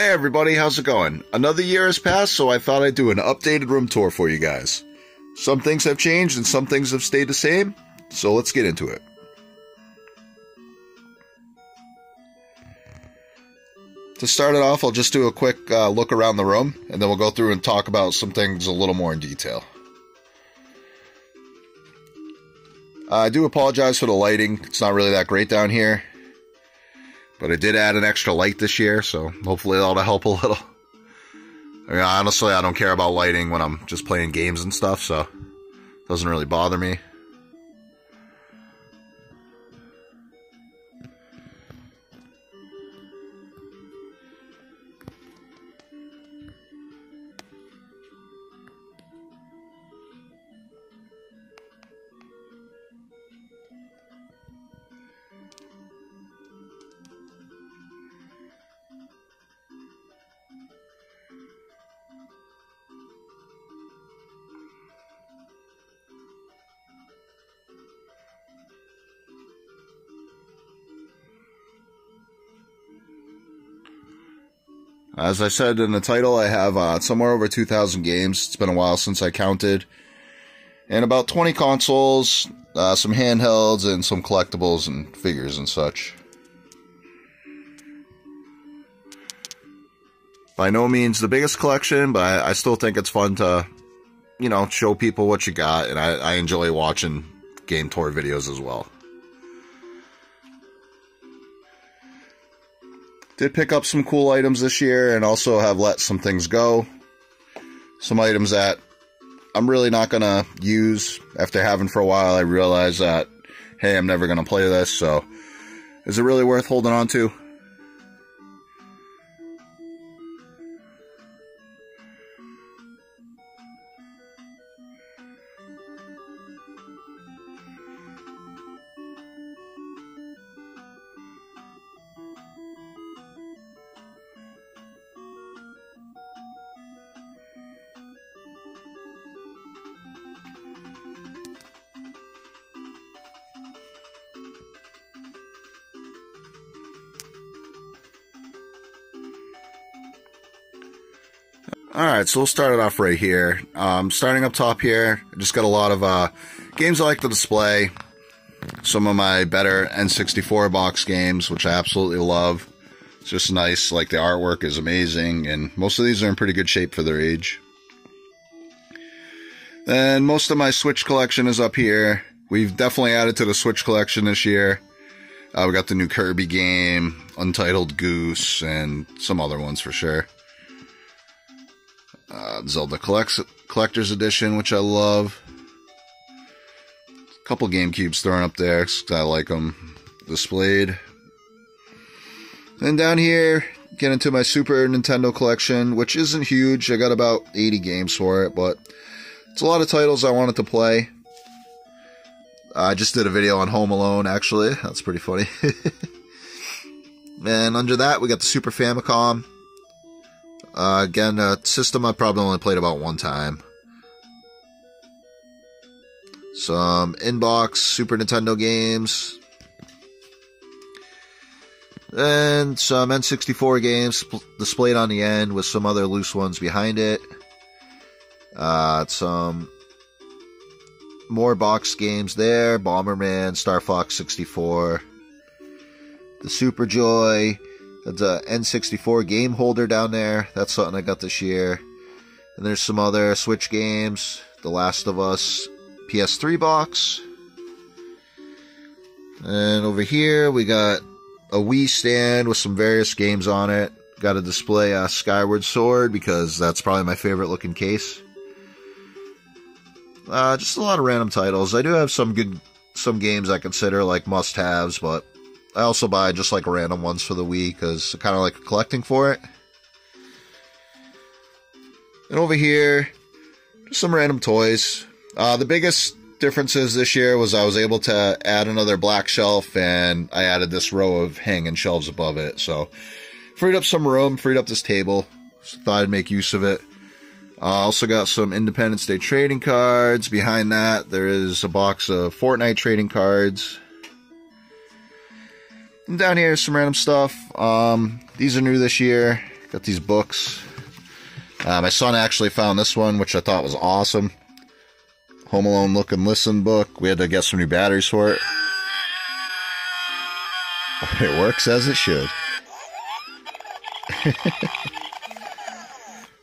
Hey everybody, how's it going? Another year has passed, so I thought I'd do an updated room tour for you guys. Some things have changed and some things have stayed the same, so let's get into it. To start it off, I'll just do a quick look around the room, and then we'll go through and talk about some things a little more in detail. I do apologize for the lighting. It's not really that great down here. But I did add an extra light this year, so hopefully that'll help a little. I mean, honestly, I don't care about lighting when I'm just playing games and stuff, so it doesn't really bother me. As I said in the title, I have somewhere over 2,000 games. It's been a while since I counted. And about 20 consoles, some handhelds, and some collectibles and figures and such. By no means the biggest collection, but I still think it's fun to, you know, show people what you got. And I enjoy watching game tour videos as well. Did pick up some cool items this year and also have let some things go. Some items that I'm really not going to use. After having for a while, I realized that, hey, I'm never going to play this, so is it really worth holding on to? Alright, so we'll start it off right here. Starting up top here, I just got a lot of games I like to display. Some of my better N64 box games, which I absolutely love. It's just nice, like the artwork is amazing, and most of these are in pretty good shape for their age. Then most of my Switch collection is up here. We've definitely added to the Switch collection this year. We got the new Kirby game, Untitled Goose, and some other ones for sure. Zelda Collector's Edition, which I love. A couple GameCubes thrown up there, because I like them displayed. Then down here, get into my Super Nintendo collection, which isn't huge. I got about 80 games for it, but it's a lot of titles I wanted to play. I just did a video on Home Alone, actually. That's pretty funny. And under that, we got the Super Famicom. Again, a system I probably only played about one time. Some inbox Super Nintendo games. And some N64 games displayed on the end with some other loose ones behind it. Some more box games there. Bomberman, Star Fox 64. The Super Joy. The N64 game holder down there. That's something I got this year. And there's some other Switch games. The Last of Us PS3 box. And over here we got a Wii Stand with some various games on it. Got to display Skyward Sword because that's probably my favorite looking case. Just a lot of random titles. I do have some games I consider like must-haves, but I also buy just like random ones for the Wii because I kind of like collecting for it. And over here, just some random toys. The biggest differences this year was I was able to add another black shelf, and I added this row of hanging shelves above it. So freed up some room, freed up this table. So thought I'd make use of it. Also got some Independence Day trading cards. Behind that, there is a box of Fortnite trading cards. And down here is some random stuff. These are new this year. Got these books. My son actually found this one, which I thought was awesome. Home Alone Look and Listen book. We had to get some new batteries for it. It works as it should.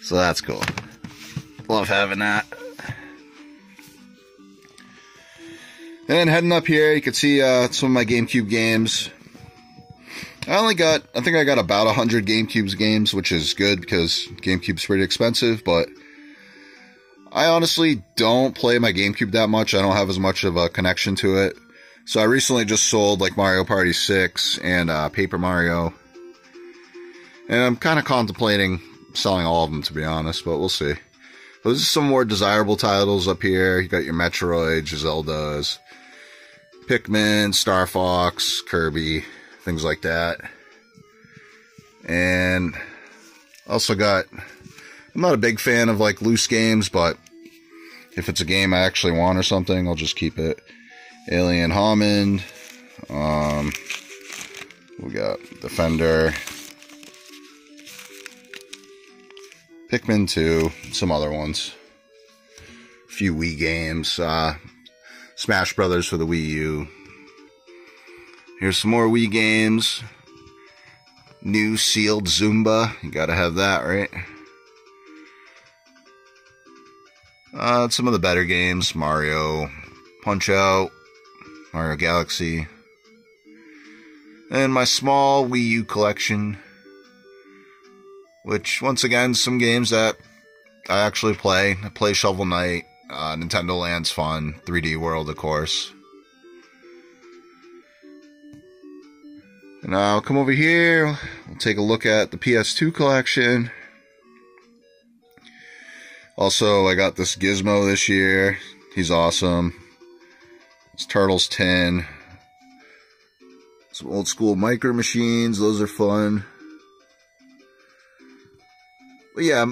So that's cool. Love having that. And heading up here, you can see some of my GameCube games. I think I got about 100 GameCube games, which is good because GameCube's pretty expensive, but I honestly don't play my GameCube that much. I don't have as much of a connection to it. So I recently just sold like Mario Party 6 and Paper Mario. And I'm kind of contemplating selling all of them, to be honest, but we'll see. Those are some more desirable titles up here. You got your Metroid, your Zeldas, Pikmin, Star Fox, Kirby, things like that. And also got, I'm not a big fan of like loose games, but if it's a game I actually want or something, I'll just keep it. Alien Hammond. We got Defender. Pikmin 2, some other ones. A few Wii games. Smash Brothers for the Wii U. Here's some more Wii games. New Sealed Zumba. You gotta have that, right? Some of the better games. Mario, Punch-Out, Mario Galaxy. And my small Wii U collection. Which, once again, some games that I actually play. I play Shovel Knight, Nintendo Land's fun, 3D World, of course. And I'll come over here, we'll take a look at the PS2 collection. Also, I got this Gizmo this year. He's awesome. It's Turtles 10. Some old school Micro Machines, those are fun. But yeah,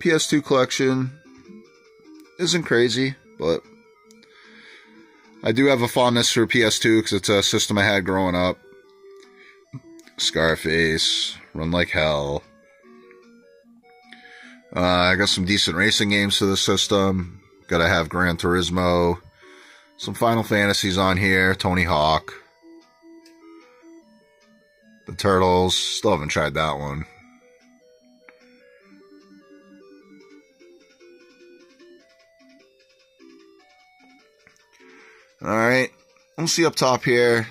PS2 collection isn't crazy, but I do have a fondness for PS2 because it's a system I had growing up. Scarface, Run Like Hell. I got some decent racing games for the system. Gotta have Gran Turismo. Some Final Fantasies on here. Tony Hawk. The Turtles. Still haven't tried that one. Alright, we'll see up top here.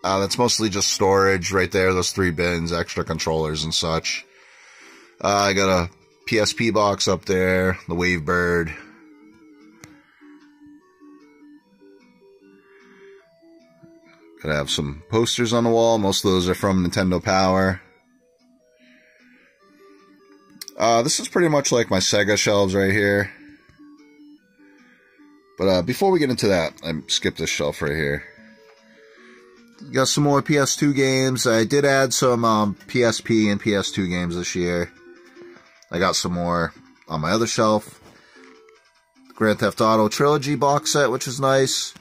That's mostly just storage right there, those 3 bins, extra controllers and such. I got a PSP box up there, the Wavebird. Gotta have some posters on the wall, most of those are from Nintendo Power. This is pretty much like my Sega shelves right here. But before we get into that, I skipped this shelf right here. Got some more PS2 games. I did add some PSP and PS2 games this year. I got some more on my other shelf. Grand Theft Auto Trilogy box set, which is nice.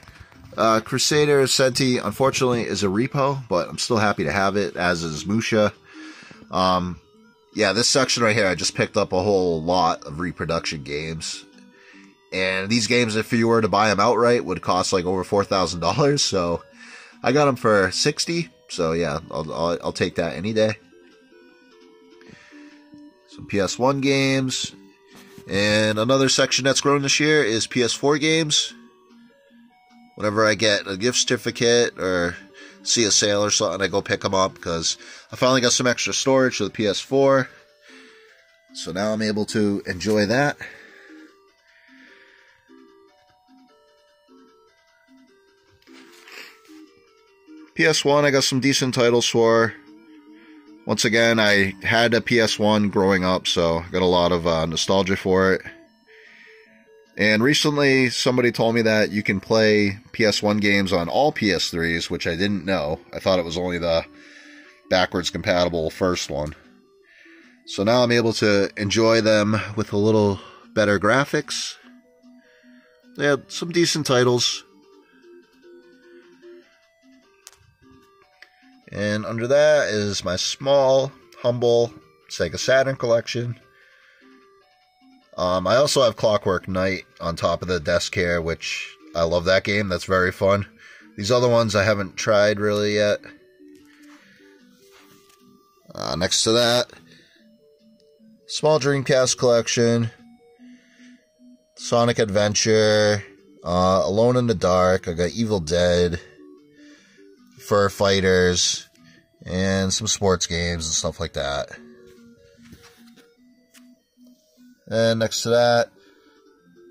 Crusader Senti, unfortunately, is a repo, but I'm still happy to have it, as is Musha. Yeah, this section right here, I just picked up a whole lot of reproduction games. And these games, if you were to buy them outright, would cost like over $4,000. So I got them for $60. So yeah, I'll take that any day. Some PS1 games. And another section that's grown this year is PS4 games. Whenever I get a gift certificate or see a sale or something, I go pick them up because I finally got some extra storage for the PS4. So now I'm able to enjoy that. PS1, I got some decent titles for. Once again, I had a PS1 growing up, so I got a lot of nostalgia for it. And recently, somebody told me that you can play PS1 games on all PS3s, which I didn't know. I thought it was only the backwards compatible first one. So now I'm able to enjoy them with a little better graphics. They had some decent titles. And under that is my small, humble Sega Saturn Collection. I also have Clockwork Knight on top of the desk here, which I love that game. That's very fun. These other ones I haven't tried really yet. Next to that, small Dreamcast collection, Sonic Adventure, Alone in the Dark. I got Evil Dead, Fur Fighters, and some sports games and stuff like that. And next to that,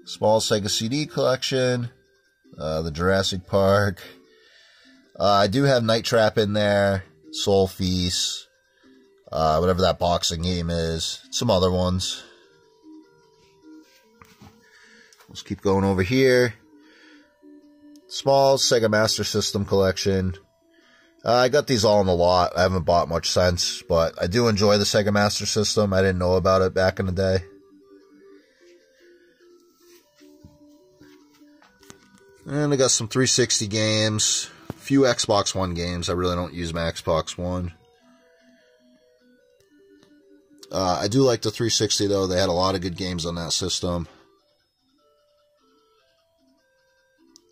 small Sega CD collection, the Jurassic Park. I do have Night Trap in there, Soul Feast, whatever that boxing game is, some other ones. Let's keep going over here. Small Sega Master System collection. I got these all in the lot. I haven't bought much since, but I do enjoy the Sega Master System. I didn't know about it back in the day. And I got some 360 games, a few Xbox One games. I really don't use my Xbox One. I do like the 360 though. They had a lot of good games on that system.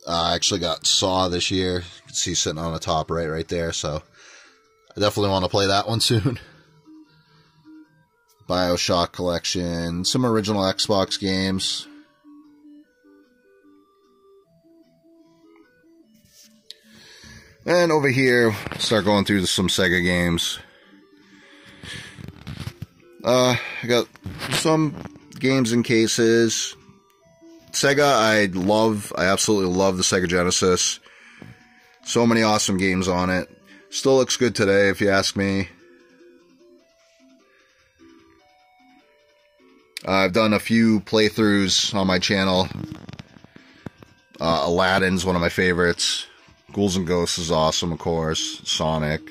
I actually got Saw this year. You can see sitting on the top right there. So I definitely want to play that one soon. BioShock collection, some original Xbox games. And over here, start going through some Sega games. I got some games in cases. Sega, I absolutely love the Sega Genesis. So many awesome games on it. Still looks good today, if you ask me. I've done a few playthroughs on my channel. Aladdin's one of my favorites. Ghouls and Ghosts is awesome, of course. Sonic.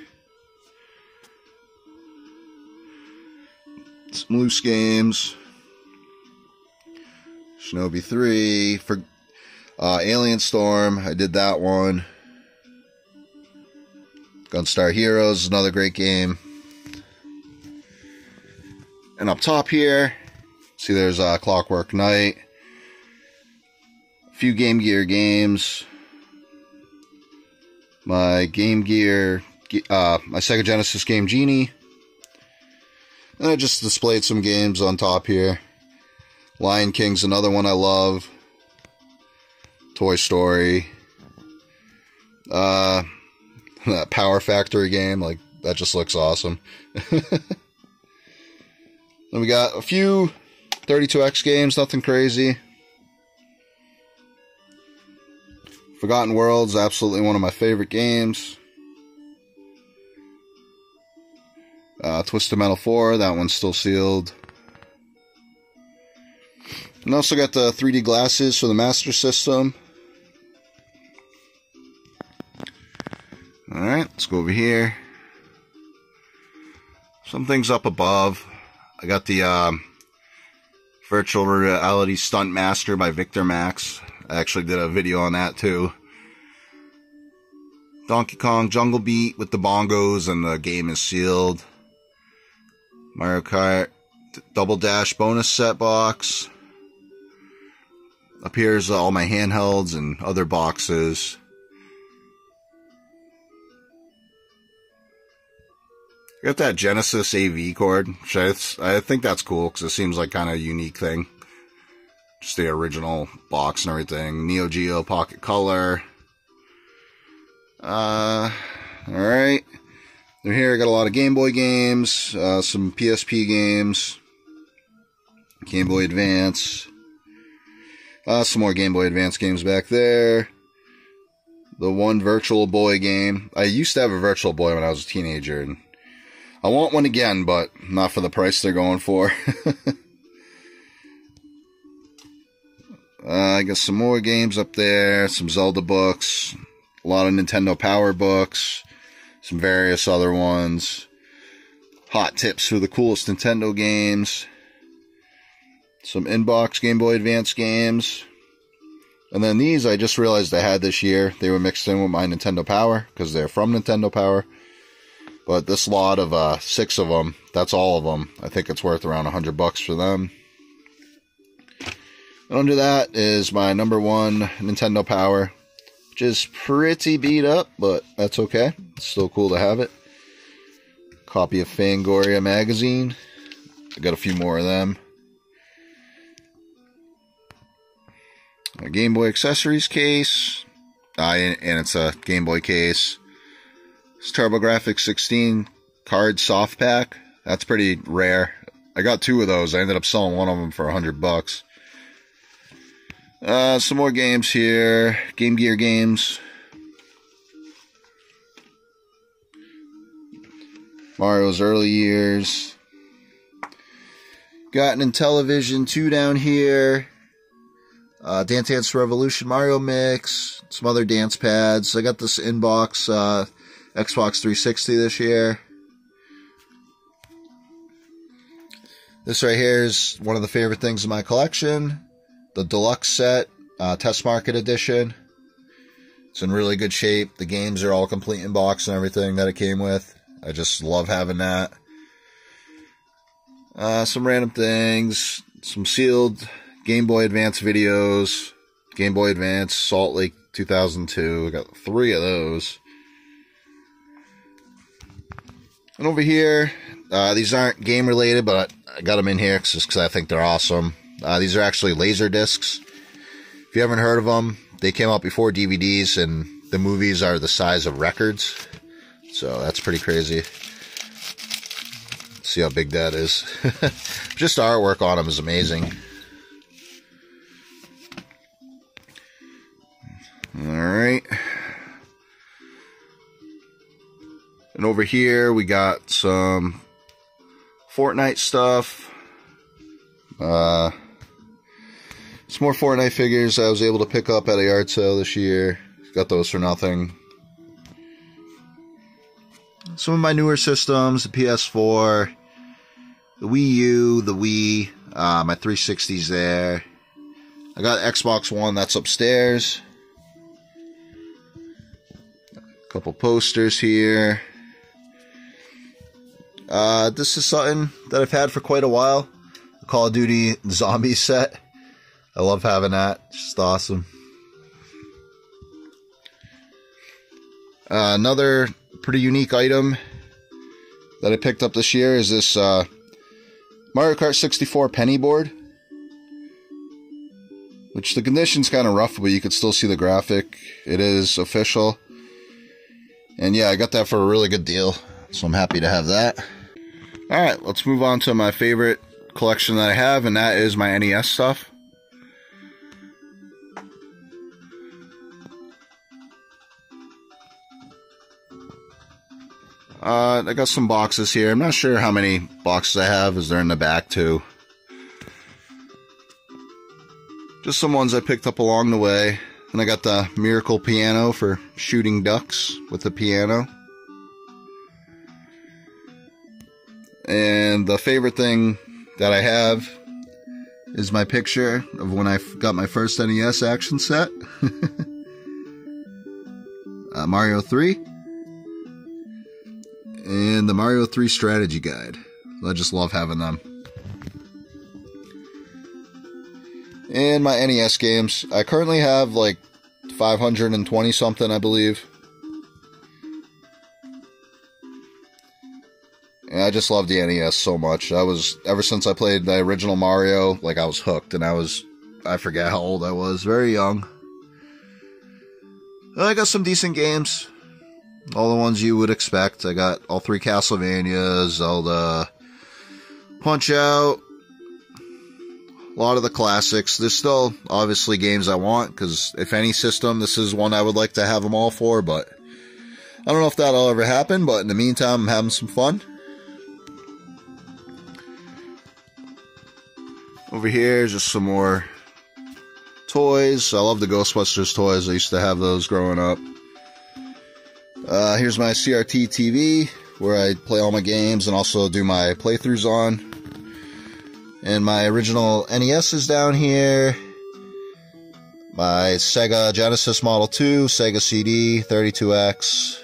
Some loose games. Shinobi 3. For Alien Storm, I did that one. Gunstar Heroes is another great game. And up top here, see there's Clockwork Knight. A few Game Gear games. My Game Gear, my Sega Genesis Game Genie. And I just displayed some games on top here. Lion King's another one I love. Toy Story. That Power Factory game, like, that just looks awesome. Then we got a few 32X games, nothing crazy. Forgotten Worlds, absolutely one of my favorite games. Twisted Metal 4, that one's still sealed. And also got the 3D glasses for the Master System. Alright, let's go over here. Some things up above. I got the Virtual Reality Stunt Master by Victor Max. I actually did a video on that too. Donkey Kong Jungle Beat with the bongos, and the game is sealed. Mario Kart Double Dash bonus set box. Up here's all my handhelds and other boxes. I got that Genesis AV cord, which I think that's cool because it seems like kind of a unique thing. Just the original box and everything. Neo Geo Pocket Color. Alright. Here I got a lot of Game Boy games, some PSP games, Game Boy Advance, some more Game Boy Advance games back there. The one Virtual Boy game. I used to have a Virtual Boy when I was a teenager, and I want one again, but not for the price they're going for. I got some more games up there, some Zelda books, a lot of Nintendo Power books, some various other ones, hot tips for the coolest Nintendo games, some inbox Game Boy Advance games, and then these I just realized I had this year. They were mixed in with my Nintendo Power, because they're from Nintendo Power. But this lot of 6 of them, that's all of them. I think it's worth around $100 for them. And under that is my number 1 Nintendo Power, which is pretty beat up, but that's okay. It's still cool to have it. Copy of Fangoria magazine. I got a few more of them. A Game Boy accessories case. And it's a Game Boy case. It's TurboGrafx 16 card soft pack. That's pretty rare. I got 2 of those. I ended up selling one of them for $100. Some more games here. Game Gear games. Mario's early years. Got an Intellivision 2 down here. Dance Dance Revolution Mario Mix. Some other dance pads. I got this inbox Xbox 360 this year. This right here is one of the favorite things in my collection. The deluxe set, test market edition. It's in really good shape. The games are all complete in box and everything that it came with. I just love having that. Some random things. Some sealed Game Boy Advance videos. Game Boy Advance Salt Lake 2002. I got 3 of those. And over here, these aren't game related, but I got them in here just because I think they're awesome. These are actually laser discs. If you haven't heard of them, they came out before DVDs, and the movies are the size of records. So that's pretty crazy. See how big that is. Just the artwork on them is amazing. Alright. And over here we got some Fortnite stuff. Some more Fortnite figures I was able to pick up at a yard sale this year. Got those for nothing. Some of my newer systems, the PS4, the Wii U, the Wii, my 360's there. I got Xbox One, that's upstairs. A couple posters here. This is something that I've had for quite a while. The Call of Duty Zombies set. I love having that. It's just awesome. Another pretty unique item that I picked up this year is this Mario Kart 64 penny board. Which the condition's kind of rough, but you can still see the graphic. It is official. And yeah, I got that for a really good deal. So I'm happy to have that. Alright, let's move on to my favorite collection that I have, and that is my NES stuff. I got some boxes here. I'm not sure how many boxes I have, as they're in the back too. Just some ones I picked up along the way. And I got the Miracle Piano for shooting ducks with the piano. And the favorite thing that I have is my picture of when I got my first NES action set. Mario 3. And the Mario 3 strategy guide. I just love having them. And my NES games. I currently have like 520 something, I believe. And I just love the NES so much. Ever since I played the original Mario, like I was hooked, and I forget how old I was, very young. I got some decent games. All the ones you would expect. I got all 3 Castlevanias, Zelda, Punch-Out, a lot of the classics. There's still, obviously, games I want, because if any system, this is one I would like to have them all for, but I don't know if that'll ever happen, but in the meantime, I'm having some fun. Over here is just some more toys. I love the Ghostbusters toys. I used to have those growing up. Here's my CRT TV, where I play all my games and also do my playthroughs on. And my original NES is down here. My Sega Genesis Model 2, Sega CD, 32X.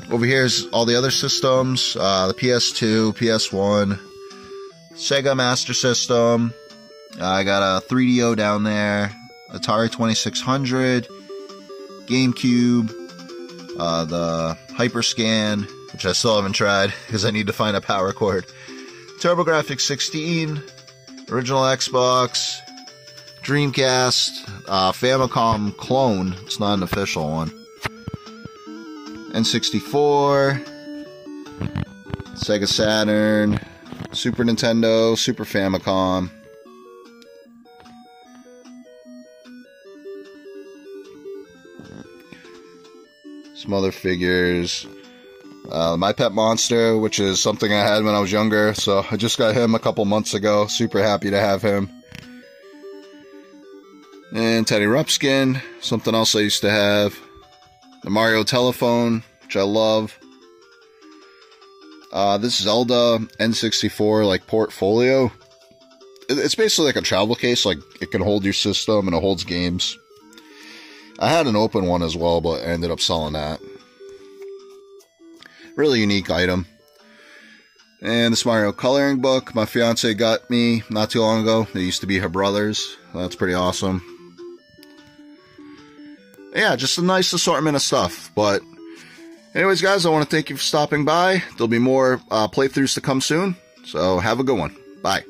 over here is all the other systems. The PS2, PS1, Sega Master System. I got a 3DO down there. Atari 2600. GameCube. The Hyperscan, which I still haven't tried because I need to find a power cord. TurboGrafx 16. Original Xbox. Dreamcast. Famicom clone. It's not an official one. N64, Sega Saturn, Super Nintendo, Super Famicom. Some other figures. My Pet Monster, which is something I had when I was younger, so I just got him a couple months ago. Super happy to have him. And Teddy Ruxpin, something else I used to have. The Mario telephone, which I love. This Zelda N64 like portfolio. It's basically like a travel case, like it can hold your system and it holds games. I had an open one as well, but I ended up selling that. Really unique item. And this Mario coloring book, my fiance got me not too long ago. They used to be her brothers. That's pretty awesome. Yeah, just a nice assortment of stuff. But anyways, guys, I want to thank you for stopping by. There'll be more playthroughs to come soon. So have a good one. Bye.